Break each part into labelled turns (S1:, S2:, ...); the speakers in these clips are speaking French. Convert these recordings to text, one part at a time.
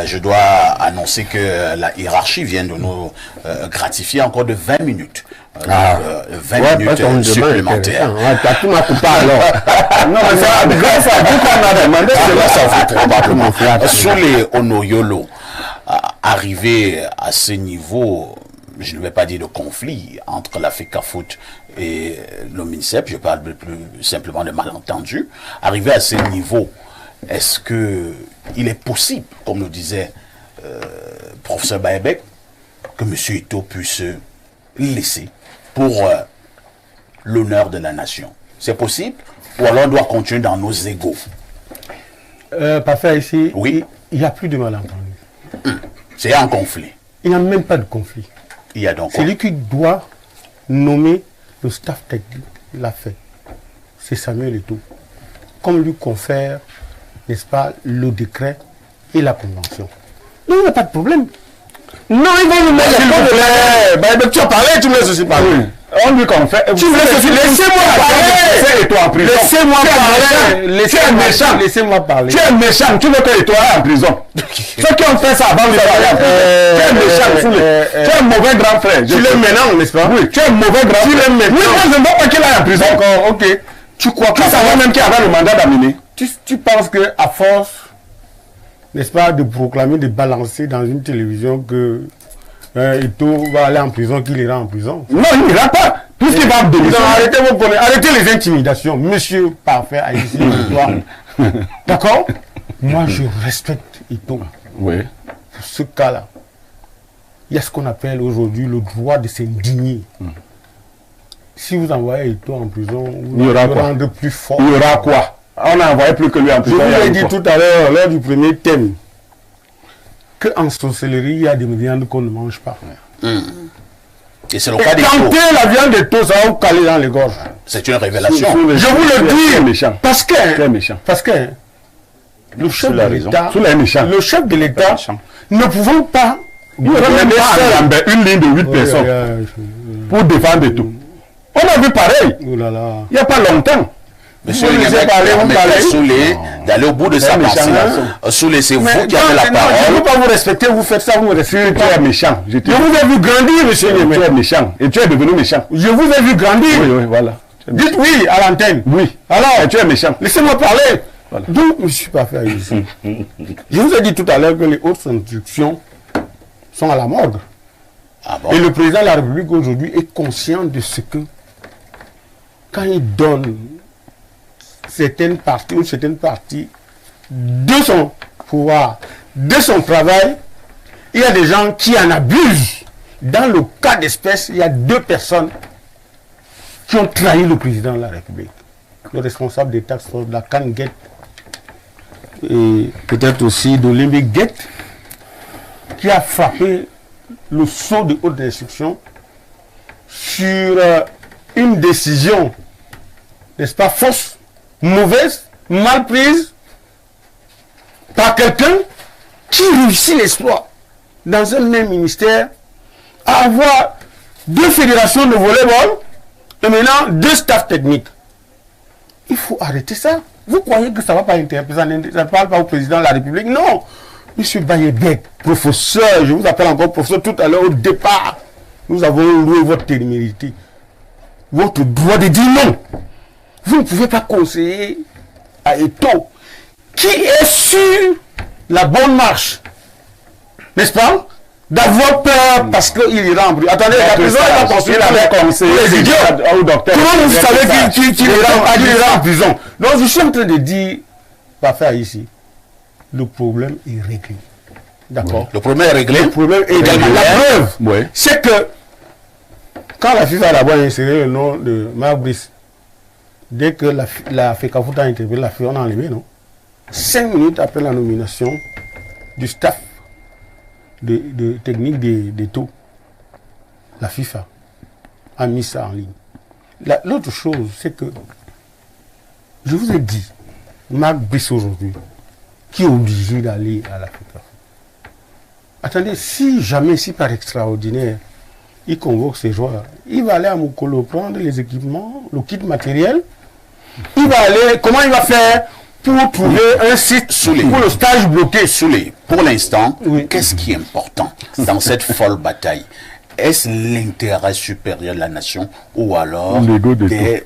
S1: Je dois annoncer que la hiérarchie vient de nous gratifier encore de 20 minutes. 20 minutes supplémentaires.
S2: Tu m'as coupé alors.
S3: Non, mais ça, grâce à vous qu'on a demandé,
S1: ça fait probablement. Sur les Onoyolo, arriver à ce niveau, je ne vais pas dire de conflit entre la FECAFOOT et le MINSEP, je parle plus simplement de malentendu. Arriver à ce niveau, est-ce qu'il est possible, comme nous disait professeur Baebek, que M. Ito puisse laisser pour l'honneur de la nation? C'est possible? Ou alors on doit continuer dans nos égaux?
S2: Parfait, ici,
S1: oui.
S2: Il n'y a plus de malentendu.
S1: C'est un conflit.
S2: Il n'y a même pas de conflit.
S1: Il y a donc
S2: c'est lui qui doit nommer le staff technique. Il l'a fait. C'est Samuel Eto'o. Comme lui confère, n'est-ce pas, le décret et la convention. Non, il n'y a pas de problème. Non, ils vont nous mettre
S3: le tu as parlé, tu me laisses aussi parler. Oui. On lui confère.
S2: Tu me laisses aussi. Laissez-moi parler.
S3: Laissez-moi parler.
S2: Tu es méchant. Laissez-moi parler.
S3: Tu es méchant. Tu veux que Eto'o aille en prison. Ceux qui ont fait ça avant de aller en prison. Tu es méchant. Tu es un mauvais grand frère.
S2: Tu l'aimes maintenant, n'est-ce pas?
S3: Oui, tu es un mauvais grand frère.
S2: Tu l'aimes maintenant.
S3: Oui, moi je ne veux pas qu'il aille en prison.
S2: D'accord, ok.
S3: Tu crois que ça va même qu'il avait le mandat d'amener?
S2: Tu penses qu'à force, n'est-ce pas, de proclamer, de balancer dans une télévision que Eto'o va aller en prison, qu'il ira en prison?
S3: Non, il n'ira pas. Puisqu'il va démissionner.
S2: Arrêtez les intimidations, monsieur parfait, ici, d'accord? Moi, je respecte Eto'o.
S3: Oui.
S2: Pour ce cas-là, il y a ce qu'on appelle aujourd'hui le droit de s'indigner. Si vous envoyez Eto'o en prison, vous allez rendre plus fort.
S3: Il y aura quoi? On n'a envoyé plus que lui en prison.
S2: Je vous l'ai dit tout à l'heure, lors du premier thème, qu'en sorcellerie, il y a des viandes qu'on ne mange pas.
S1: Et c'est le cas des
S2: tenter la viande de Eto'o, ça va vous caler dans les gorges.
S1: C'est une révélation.
S2: Je vous le dis, parce que le chef de l'État, ne pouvons pas
S3: une ligne de 8 personnes pour défendre Eto'o. On a vu pareil. Il n'y a pas longtemps.
S1: Monsieur d'aller au bout de sa pensée. C'est vous qui avez la parole.
S2: Je ne peux pas vous respecter, vous faites ça, vous me respectez.
S3: Tu es méchant.
S2: Je vous ai vu grandir, monsieur.
S3: Tu es méchant. Et tu es devenu méchant.
S2: Je vous ai vu grandir.
S3: Oui, voilà.
S2: Dites oui à l'antenne.
S3: Oui.
S2: Alors,
S3: tu es méchant.
S2: Laissez-moi parler. Voilà. Donc, je ne suis pas fait ici. Je vous ai dit tout à l'heure que les hautes instructions sont à la mode.
S1: Ah bon?
S2: Et le président de la République aujourd'hui est conscient de ce que, quand il donne certaines parties de son pouvoir, de son travail, il y a des gens qui en abusent. Dans le cas d'espèce, il y a 2 personnes qui ont trahi le président de la République. Le responsable des taxes de la Canguette et peut-être aussi de l'Imbiguette, qui a frappé le sceau de haute instruction sur une décision, n'est-ce pas, fausse, mauvaise, mal prise par quelqu'un qui réussit l'exploit dans un même ministère à avoir 2 fédérations de volleyball et maintenant 2 staffs techniques. Il faut arrêter ça. Vous croyez que ça ne va pas interpeller, ça ne parle pas au président de la République? Non. Monsieur Baebek, professeur, je vous appelle encore professeur tout à l'heure, au départ, nous avons loué votre téménité, votre droit de dire non. Vous ne pouvez pas conseiller à Eto'o, qui est sur la bonne marche, n'est-ce pas, d'avoir peur parce qu'il ira en prison. Attendez, la prison est pas construite avec les idiots. Comment vous savez qu'il ira en prison? Donc je suis en train de dire, pas faire ici, le problème est réglé. D'accord.
S1: Le problème est réglé.
S2: Le problème est réglé. La preuve, c'est que quand la FIFA a d'abord inséré le nom de Marc Brice, dès que la FECAFOOT a interpellé la FIFA, on a enlevé, non? 5 minutes après la nomination du staff de technique d'Eto'o, la FIFA a mis ça en ligne. L'autre chose, c'est que je vous ai dit, Marc Brice aujourd'hui, qui est obligé d'aller à la FECAFOOT. Attendez, si jamais, si par extraordinaire, il convoque ses joueurs, il va aller à Mokolo prendre les équipements, le kit matériel, il va aller, comment il va faire pour trouver un site pour le stage bloqué.
S1: Pour l'instant,
S2: oui.
S1: Qu'est-ce qui est important dans cette folle bataille? Est-ce l'intérêt supérieur de la nation ou alors l'ego des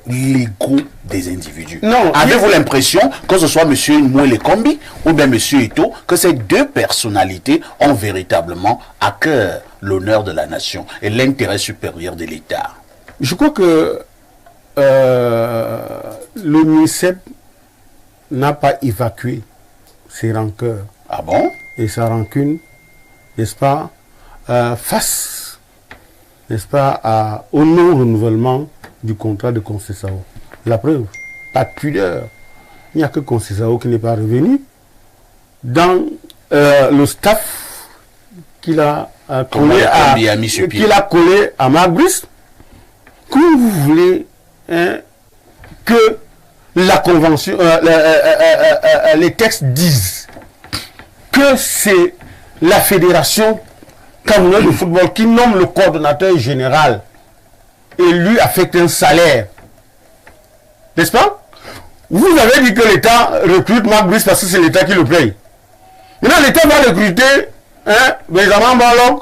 S1: individus?
S2: Non.
S1: Avez-vous l'impression que ce soit M. Mwele Kombi ou bien M. Eto'o, que ces deux personnalités ont véritablement à cœur l'honneur de la nation et l'intérêt supérieur de l'État?
S2: Je crois que le MINSEP n'a pas évacué ses rancœurs.
S1: Ah bon?
S2: Et sa rancune, n'est-ce pas, face, n'est-ce pas, au non-renouvellement du contrat de Conceição. La preuve, pas de pudeur. Il n'y a que Conceição qui n'est pas revenu dans le staff qu'il a collé à Marc Brice. Comment vous voulez que la convention, les textes disent que c'est la fédération camerounaise de football qui nomme le coordonnateur général et lui affecte un salaire, n'est-ce pas? Vous avez dit que l'État recrute Marc Brice parce que c'est l'État qui le paye. Maintenant l'État va recruter Benjamin Balog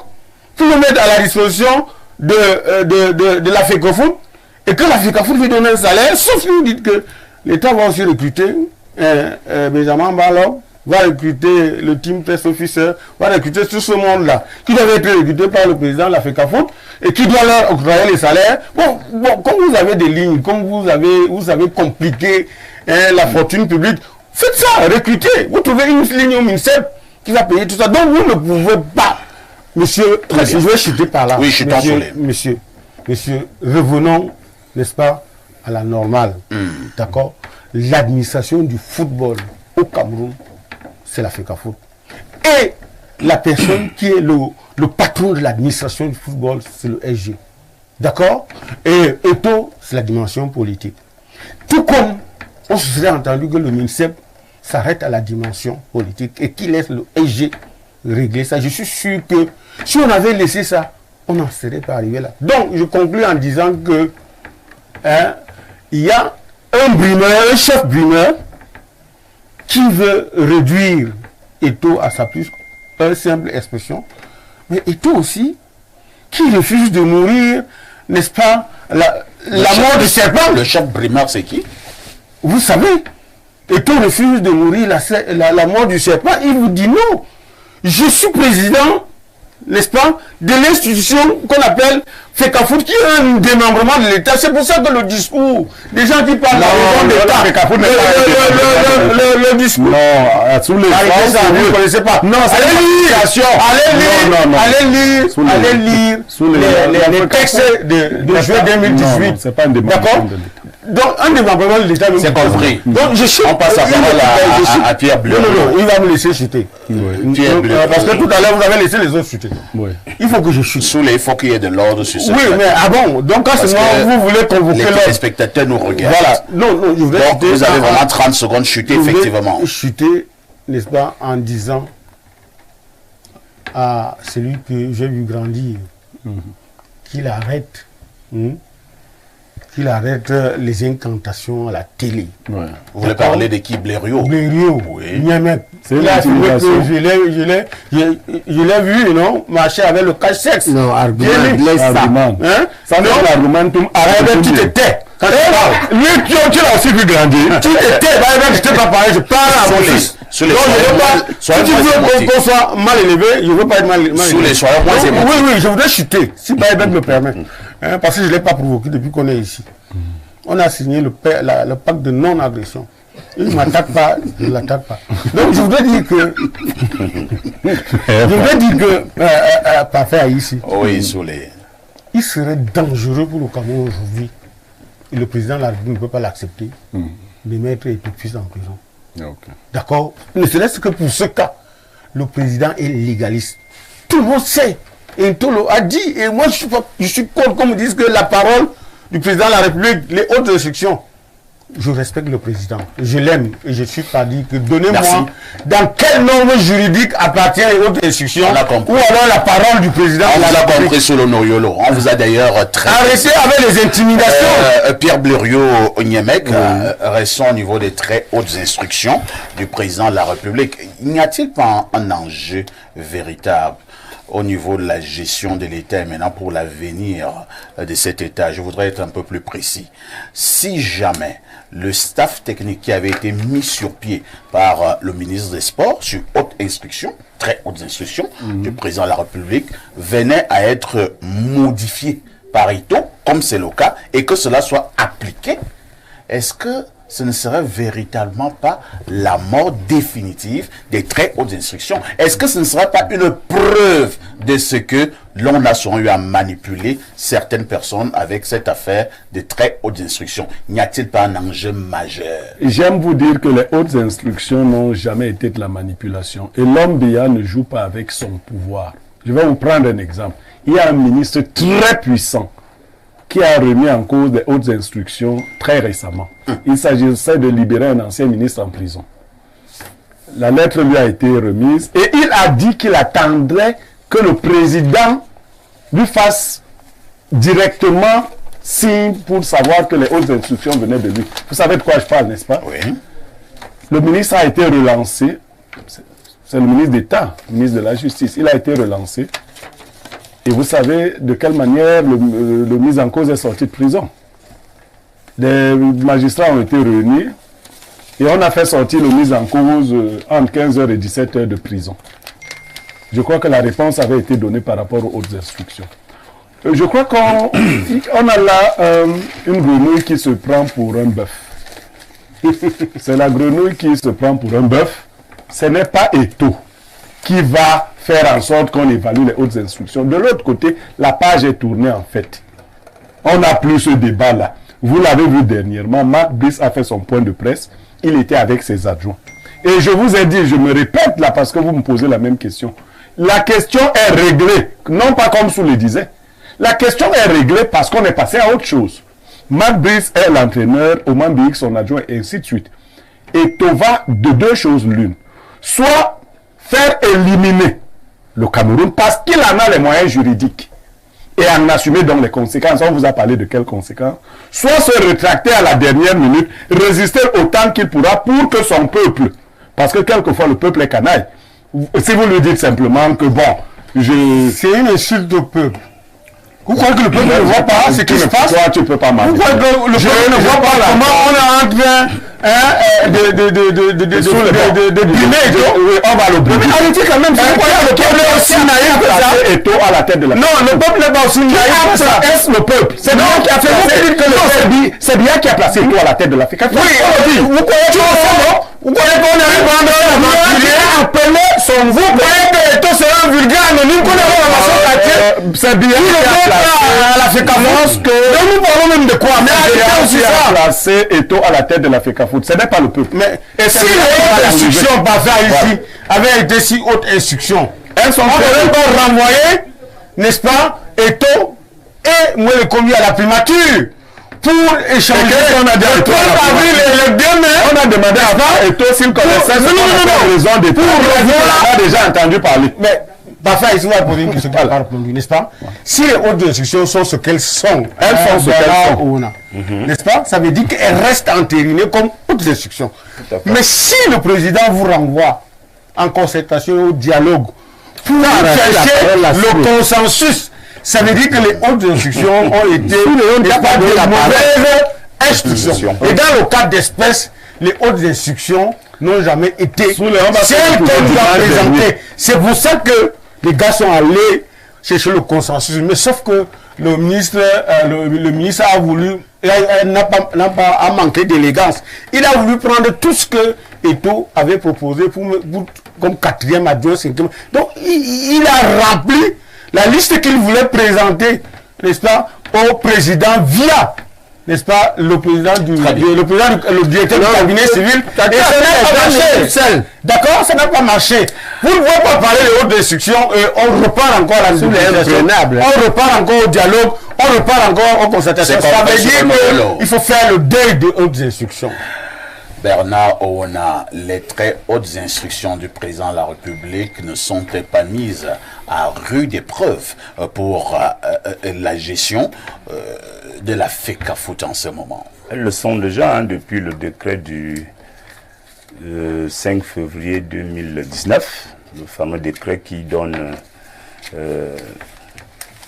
S2: pour le mettre à la disposition de la FECOFOOT et que la FECOFOOT lui donne un salaire, sauf que vous dites que l'État va aussi recruter Benjamin Balog, va recruter le team test officer, va recruter tout ce monde-là, qui doit être recruté par le président de la FECOFOOT et qui doit leur octroyer les salaires. Bon, comme vous avez des lignes, comme vous avez compliqué la fortune publique, faites ça, recrutez. Vous trouvez une ligne au MINSEP qui va payer tout ça. Donc vous ne pouvez pas, monsieur, je vais chuter par là.
S1: Oui, je
S2: monsieur, revenons, n'est-ce pas, à la normale. D'accord? L'administration du football au Cameroun, c'est la FECOFOOT. Et la personne qui est le patron de l'administration du football, c'est le SG. D'accord? Et Eto'o, c'est la dimension politique. Tout comme on se serait entendu que le MINSEP s'arrête à la dimension politique et qu'il laisse le SG régler ça. Je suis sûr que si on avait laissé ça, on n'en serait pas arrivé là. Donc, je conclue en disant que il y a un chef brimeur qui veut réduire Eto'o à sa plus simple expression, mais Eto'o aussi qui refuse de mourir, n'est-ce pas, la mort du serpent.
S1: Le chef brimeur, c'est qui?
S2: Vous savez, Eto'o refuse de mourir la mort du serpent. Il vous dit non, je suis président, n'est-ce pas, de l'institution qu'on appelle FECOFOOT, qui est un démembrement de l'État. C'est pour ça que le discours des gens qui parlent de l'État, le discours.
S3: Non, tous les
S2: vous ne connaissez pas. Non, allez lire les textes de juin 2018.
S3: C'est pas un démembrement de l'État.
S2: Donc, un démembrement de l'État.
S1: C'est compris.
S2: Donc,
S1: on passe la parole à Pierre Bleu.
S2: Non, il va me laisser chuter. Parce que tout à l'heure, vous avez laissé les autres chuter. Il faut que je chute.
S1: Il faut qu'il y ait de l'ordre sur ce.
S2: Oui, mais bon, donc quand vous voulez convoquer l'ordre.
S1: Les spectateurs nous regardent.
S2: Voilà. Non, je voulais
S1: donc, vous avez vraiment 30 secondes chuter, effectivement.
S2: Chuter, n'est-ce pas, en disant à celui que j'ai vu grandir qu'il arrête. Qu'il arrête les incantations à la télé.
S1: Ouais. Vous voulez parler de qui? Blériot?
S2: Blériot,
S1: oui.
S2: Je l'ai vu, non, marcher avec le cache-sexe.
S3: Non, argument.
S2: Ça non, l'argumentum. Arrête, tu te tais. Quand tu parles. Lui, tu l'as aussi vu grandir. Tu te tais, je ne t'ai pas parlé, je parle à mon fils. Donc, je ne veux pas. Si tu veux qu'on soit mal élevé, je ne veux pas être mal élevé. Oui, je voudrais chuter, si Baïbek me permet. Parce que je ne l'ai pas provoqué depuis qu'on est ici. On a signé le pacte de non-agression. Il ne m'attaque pas, je ne l'attaque pas. Donc je voudrais dire que, parfait ici, il serait dangereux pour le Cameroun aujourd'hui, et le président de la République ne peut pas l'accepter, de mettre Eto'o en prison.
S3: Okay.
S2: D'accord? Ne serait-ce que pour ce cas, le président est légaliste. Tout le monde sait. Et Eto'o a dit, et moi je suis contre qu'on me dise que la parole du président de la République, les hautes restrictions, je respecte le président, je l'aime et je suis pas dit que donnez-moi
S1: Merci.
S2: dans quelle norme juridique appartient les hautes institutions
S1: On a compris.
S2: ou alors la parole du président.
S1: On
S2: de
S1: vous
S2: la
S1: a
S2: République.
S1: compris sur l'Onoyolo. On vous a d'ailleurs très...
S2: Arrêtez avec les intimidations.
S1: Pierre Blériot Onyemec, restons au niveau des très hautes instructions du président de la République. N'y a-t-il pas un enjeu véritable au niveau de la gestion de l'État et maintenant pour l'avenir de cet État? Je voudrais être un peu plus précis. Si jamais le staff technique qui avait été mis sur pied par le ministre des Sports sur haute instruction, très hautes instructions du président de la République, venait à être modifié par Ito, comme c'est le cas, et que cela soit appliqué, est-ce que ce ne serait véritablement pas la mort définitive des très hautes instructions? Est-ce que ce ne serait pas une preuve de ce que l'on a souvent eu à manipuler certaines personnes avec cette affaire des très hautes instructions? N'y a-t-il pas un enjeu majeur?
S3: J'aime vous dire que les hautes instructions n'ont jamais été de la manipulation. Et l'homme Biya ne joue pas avec son pouvoir. Je vais vous prendre un exemple. Il y a un ministre très puissant qui a remis en cause des hautes instructions très récemment. Il s'agissait de libérer un ancien ministre en prison. La lettre lui a été remise et il a dit qu'il attendrait que le président lui fasse directement signe pour savoir que les hautes instructions venaient de lui. Vous savez de quoi je parle, n'est-ce pas?
S1: Oui.
S3: Le ministre a été relancé. C'est le ministre d'État, le ministre de la Justice. Il a été relancé. Et vous savez de quelle manière le mis en cause est sorti de prison. Les magistrats ont été réunis et on a fait sortir le mis en cause entre 15h et 17h de prison. Je crois que la réponse avait été donnée par rapport aux hautes instructions. Je crois qu'on a là une grenouille qui se prend pour un bœuf. C'est la grenouille qui se prend pour un bœuf. Ce n'est pas Ito qui va faire en sorte qu'on évalue les hautes instructions. De l'autre côté, la page est tournée en fait. On n'a plus ce débat-là. Vous l'avez vu dernièrement, Marc Brice a fait son point de presse. Il était avec ses adjoints. Et je vous ai dit, je me répète là parce que vous me posez la même question. La question est réglée, non pas comme sous le disait. La question est réglée parce qu'on est passé à autre chose. Marc Brice est l'entraîneur, Oman Biyik son adjoint, et ainsi de suite. Et Tova de deux choses l'une. Soit faire éliminer le Cameroun parce qu'il en a les moyens juridiques et en assumer donc les conséquences. On vous a parlé de quelles conséquences? Soit se rétracter à la dernière minute, résister autant qu'il pourra pour que son peuple, parce que quelquefois le peuple est canaille. Si vous lui dites simplement que bon,
S2: c'est une insulte au peuple. Vous croyez que le peuple ne voit pas ce qui se passe?
S3: Toi, tu peux pas
S2: Vous croyez que le peuple ne voit pas comment on est en train de brimer Ito?
S3: On va le brimer.
S2: Mais arrêtez quand même. Vous croyez que le peuple est aussi naïf que ça?
S3: Ito à la tête de la...
S2: Non, le peuple n'est pas aussi naïf que ça.
S3: Est-ce le peuple? C'est bien qui a fait... C'est bien qui a placé Ito à la tête de l'Afrique.
S2: Oui, vous croyez qu'on arrive à appeler son vous croyez que Ito sera un vulgaire anonyme qu'on a ramassé au quartier?
S3: C'est bien qui a placé...
S2: Nous parlons même de quoi? Mais arrêtez aussi ça.
S3: Placé Ito à la tête de l'Afrique Foot. Ce n'est pas le peuple.
S2: Mais si les hautes instructions Baza ici avaient été si hautes instructions, elles sont encore renvoyées, n'est-ce pas, Ito et moi le commis à la primature pour échanger.
S3: On a dit
S2: le 3 avril et le 2 mai.
S3: On a demandé à Ito s'il connaissait raison de pour revoir. On a déjà entendu parler.
S2: Mais Bafa ici va poser une question qui n'a pas répondu, n'est-ce pas? Si les hautes instructions sont ce qu'elles sont,
S3: elles sont ce qu'elles sont,
S2: n'est-ce pas? Ça veut dire qu'elles restent entérinées comme hautes instructions. Mais si le président vous renvoie en concertation au dialogue pour chercher le consensus, ça veut dire que les hautes instructions ont été de mauvaises instructions. Et dans le cas d'espèce, les hautes instructions n'ont jamais été celles qu'on nous a présentées. C'est pour ça que les gars sont allés chercher le consensus. Mais sauf que le ministre a voulu, a manqué d'élégance. Il a voulu prendre tout ce que Ito avait proposé comme quatrième adjoint, cinquième. Donc il a rempli la liste qu'il voulait présenter, n'est-ce pas, au président via n'est-ce pas, le directeur du cabinet civil, et ça n'a pas marché. D'accord, ça n'a pas marché. Vous ne pouvez pas parler de haute instruction et on repart encore à l'indemnisation. On repart encore au dialogue, on repart encore aux concertations. Ça veut dire qu'il faut faire le deuil de hautes instructions.
S1: Bernard Oona, les très hautes instructions du président de la République ne sont pas mises à rude épreuve pour la gestion de la FECAFOOT en ce moment.
S4: Elles le sont déjà depuis le décret du 5 février 2019, le fameux décret qui donne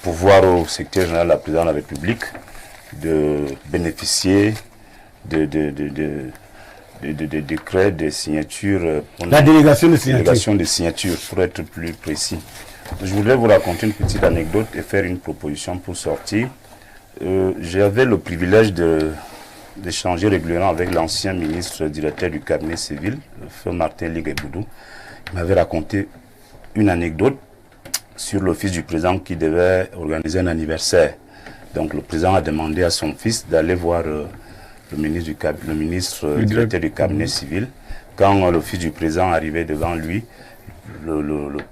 S4: pouvoir au secrétaire général de la présidence de la République de bénéficier de décrets, des signatures.
S2: La délégation de signatures.
S4: Délégation de signatures, pour être plus précis. Je voudrais vous raconter une petite anecdote et faire une proposition pour sortir. J'avais le privilège d'échanger régulièrement avec l'ancien ministre directeur du cabinet civil, le feu Martin Ligue-Boudou. Il m'avait raconté une anecdote sur le fils du président qui devait organiser un anniversaire. Donc le président a demandé à son fils d'aller voir le ministre directeur du cabinet civil. Quand le fils du président arrivait devant lui, le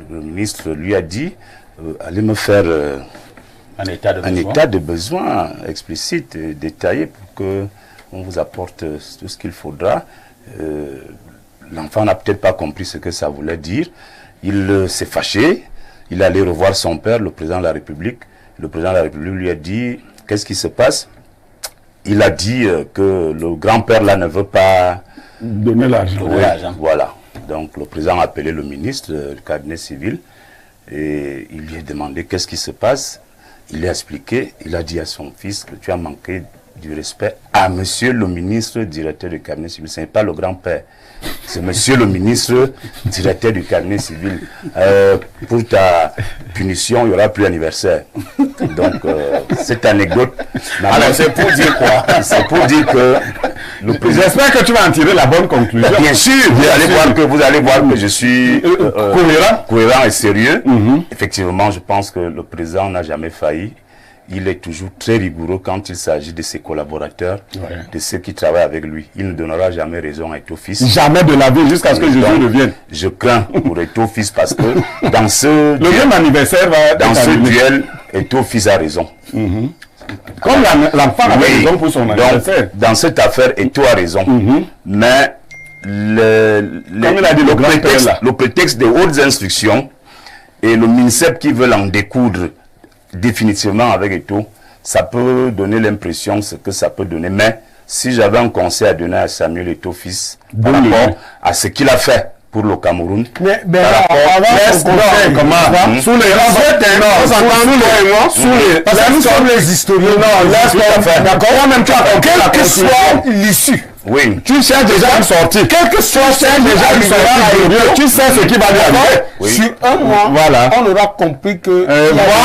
S4: ministre lui a dit allez me faire un état de besoin explicite et détaillé pour qu'on vous apporte tout ce qu'il faudra. L'enfant n'a peut-être pas compris ce que ça voulait dire. Il s'est fâché. Il allait revoir son père, le président de la République. Le président de la République lui a dit qu'est-ce qui se passe? Il a dit que le grand-père là ne veut pas
S3: donner l'argent.
S4: Voilà. Donc le président a appelé le ministre du cabinet civil et il lui a demandé qu'est-ce qui se passe. Il lui a expliqué, il a dit à son fils que tu as manqué du respect à monsieur le ministre directeur du cabinet civil. Ce n'est pas le grand-père, c'est monsieur le ministre directeur du cabinet civil. Pour ta punition, il n'y aura plus d'anniversaire. Donc, cette anecdote...
S1: Alors, c'est pour dire quoi?
S4: C'est pour dire que...
S3: J'espère que tu vas en tirer la bonne conclusion.
S4: Bien sûr, vous allez voir que je suis cohérent et sérieux. Effectivement, je pense que le président n'a jamais failli. Il est toujours très rigoureux quand il s'agit de ses collaborateurs, de ceux qui travaillent avec lui. Il ne donnera jamais raison à Eto'o-Fils.
S3: Jamais de la vie, jusqu'à ce que Jésus revienne.
S4: Je crains pour Eto'o-Fils parce que dans ce duel, Eto'o-Fils a raison.
S3: Comme l'enfant a raison pour son anniversaire.
S4: Dans cette affaire, Eto'o a raison. Mais le prétexte des hautes instructions et le MINSEP qui veulent en découdre définitivement avec Eto'o, ça peut donner l'impression ce que ça peut donner. Mais si j'avais un conseil à donner à Samuel Eto'o-Fils par rapport à ce qu'il a fait pour le Cameroun,
S2: sous les historiens, quelle que soit l'issue.
S4: Oui.
S3: Tu sais déjà une sortie.
S2: Quel que soit
S3: tu sais ce qui va lui arriver.
S2: Sur un mois, on aura compris que
S3: voilà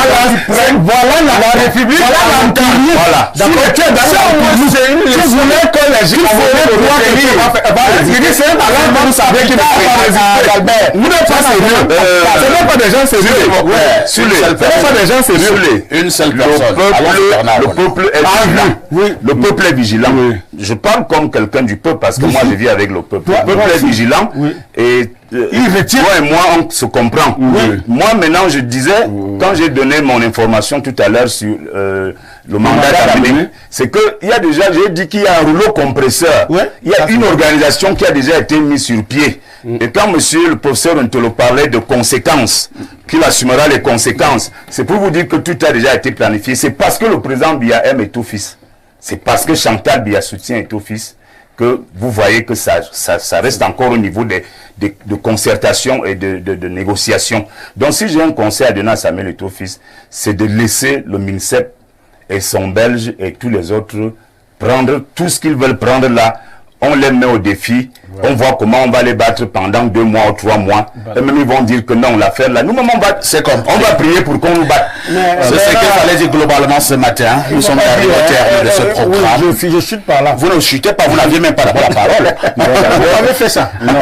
S3: la République.
S2: Voilà. D'accord. Tu voulais que les gens
S3: vous n'êtes pas sérieux. Ce n'est pas des gens sérieux. Ce n'est pas des gens sérieux.
S1: Une seule personne.
S4: Le peuple est vigilant. Le peuple est vigilant. Je parle comme quelqu'un du peuple parce que moi je vis avec le peuple. Le peuple est vigilant et toi et moi on se comprend. Moi maintenant je disais, quand j'ai donné mon information tout à l'heure sur le mandat terminé, c'est que il y a déjà, j'ai dit qu'il y a un rouleau compresseur. Il y a une organisation qui a déjà été mise sur pied. Et quand monsieur le professeur Ntolo parlait de conséquences, qu'il assumera les conséquences, c'est pour vous dire que tout a déjà été planifié. C'est parce que le président Biya aime Eto'o-Fils. C'est parce que Chantal Biya soutient Eto'o-Fils que vous voyez que ça reste encore au niveau de concertation et de négociation. Donc si j'ai un conseil à donner à Samuel Eto'o-Fils, c'est de laisser le MINSEP et son Belge et tous les autres prendre tout ce qu'ils veulent prendre là. On les met au défi, on voit comment on va les battre pendant 2 mois ou 3 mois. Et même ils vont dire que non, l'affaire là, nous-mêmes on va prier pour qu'on nous batte.
S1: C'est ce qu'il fallait dire globalement ce matin. Nous sommes arrivés au terme de ce programme.
S2: Je chute par là.
S1: Vous ne chutez pas, vous n'aviez même pas la parole.
S2: Vous avez fait ça.
S1: Non.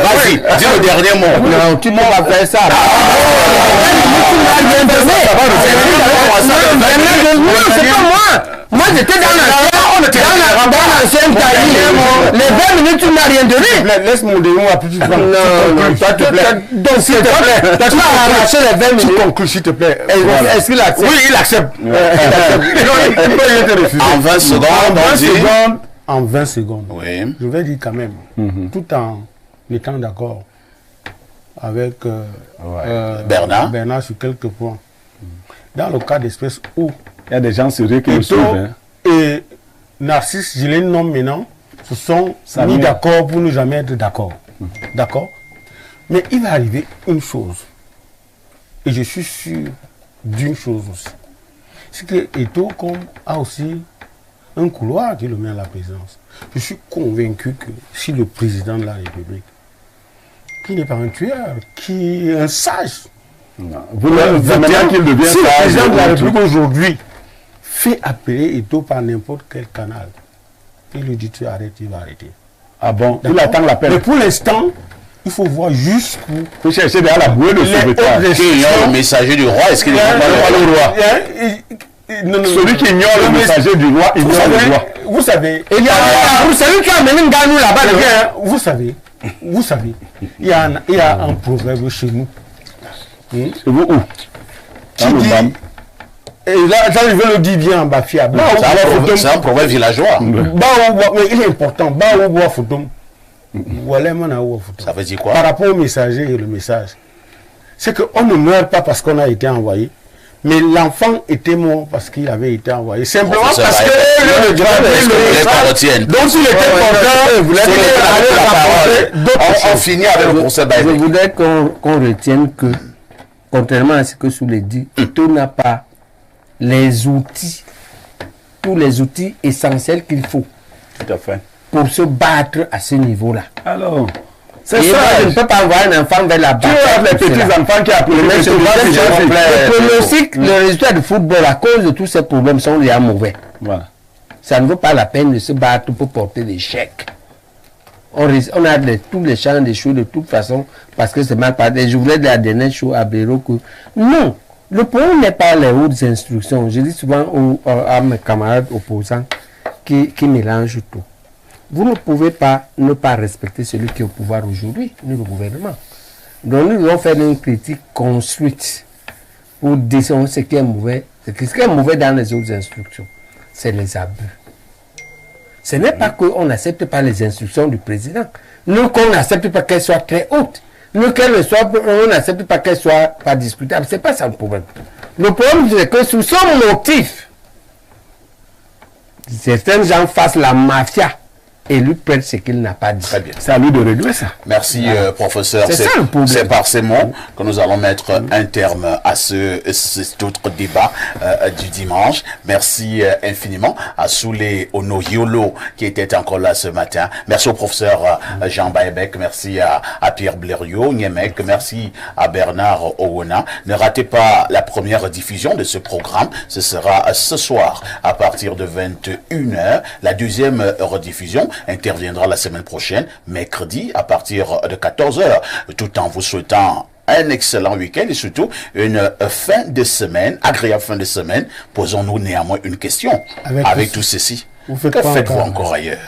S1: Vas-y, dis le dernier mot.
S5: Non, tu ne vas pas faire ça. Non, c'est pas moi. Moi, j'étais dans l'ancien taillis. Les 20 minutes, tu n'as rien donné.
S2: Laisse mon démon à plus de temps.
S5: Non, toi, te plaît. Donc, s'il te plaît, tu vas arracher les 20 minutes.
S2: Tu conclus, s'il te plaît.
S5: Est-ce qu'il accepte?
S2: Oui, il accepte.
S1: En 20 secondes,
S2: En 20 secondes.
S1: Oui.
S2: Je vais dire quand même, tout en étant d'accord avec
S1: Bernard
S2: sur quelques points. Dans le cas d'espèce où
S3: Il y a des gens sérieux qui le
S2: Eto'o
S3: suivent.
S2: et Narcisse, je les nomme maintenant, se sont mis d'accord pour ne jamais être d'accord. D'accord? Mais il va arriver une chose. Et je suis sûr d'une chose aussi. C'est que Eto'o a aussi un couloir qui le met à la présidence. Je suis convaincu que si le président de la République, qui n'est pas un tueur, qui est un sage,
S3: Vous maintenant qu'il devient
S2: si le
S3: sage,
S2: président de la République aujourd'hui fait appeler Eto'o par n'importe quel canal, il lui dit tu arrêtes, il va arrêter.
S3: Ah bon, il
S2: D'accord?
S3: attend l'appel.
S2: Mais pour l'instant, il faut voir jusqu'où.
S3: Il faut chercher derrière la bouée de sauvetage.
S1: qui ignore le messager du roi, est-ce qu'il n'est pas le roi?
S3: Celui qui ignore le messager du roi, ignore le roi.
S2: Vous savez,
S5: Il y a celui qui a amené une ganou là-bas.
S2: vous savez, il y a un proverbe chez nous.
S3: Et vous où?
S2: Qui dit, et là, je veux le dire bien, Bafia.
S1: C'est un proverbe villageois.
S2: Mais il est important.
S1: Ça veut dire quoi?
S2: Par rapport au messager et le message, c'est qu'on ne meurt pas parce qu'on a été envoyé, mais l'enfant était mort parce qu'il avait été envoyé. Simplement parce que le donc s'il était content,
S1: on finit avec le procès
S5: Je voudrais qu'on retienne que, contrairement à ce que Soulé dit, Eto'o n'a pas les outils, tous les outils essentiels qu'il faut
S3: Tout à fait.
S5: pour se battre à ce niveau-là.
S3: Alors, c'est
S5: Et
S3: ça.
S5: je ne peux pas envoyer un enfant vers la
S3: Tu
S5: bataille.
S3: as les petits enfants qui appellent
S5: Mais
S3: les
S5: le cycle, le résultat du football, à cause de tous ces problèmes, sont déjà mauvais.
S3: Voilà.
S5: Ça ne vaut pas la peine de se battre pour porter des chèques. On a tous les champs d'échouer de toute façon parce que c'est mal parti. Je voulais dire la dernière chose à Béro que non, le problème n'est pas les hautes instructions. Je dis souvent à mes camarades opposants qui mélangent tout. Vous ne pouvez pas ne pas respecter celui qui est au pouvoir aujourd'hui, ni le gouvernement. Donc nous devons faire une critique construite pour dire ce qui est mauvais. Ce qui est mauvais dans les autres instructions, c'est les abus. Ce n'est pas qu'on n'accepte pas les instructions du président. Nous, qu'on n'accepte pas qu'elles soient très hautes. Nous, on n'accepte pas qu'elles soient pas discutables. Ce n'est pas ça le problème. Le problème, c'est que sous son motif, certains gens fassent la mafia et lui prennent ce qu'il n'a pas dit.
S1: Très bien.
S3: C'est à lui de régler ça.
S1: Merci, professeur.
S5: C'est ça le problème.
S1: C'est par ces mots que nous allons mettre un terme à cet autre débat du dimanche. Merci infiniment à Soulé Onoyolo qui était encore là ce matin. Merci au professeur Jean Baebek. Merci à Pierre Blériot, Niemek. Merci à Bernard Owona. Ne ratez pas la première diffusion de ce programme. Ce sera ce soir à partir de 21h. La deuxième rediffusion interviendra la semaine prochaine, mercredi, à partir de 14h, tout en vous souhaitant un excellent week-end et surtout une fin de semaine, agréable fin de semaine. Posons-nous néanmoins une question avec tout ceci. Que faites-vous encore ailleurs?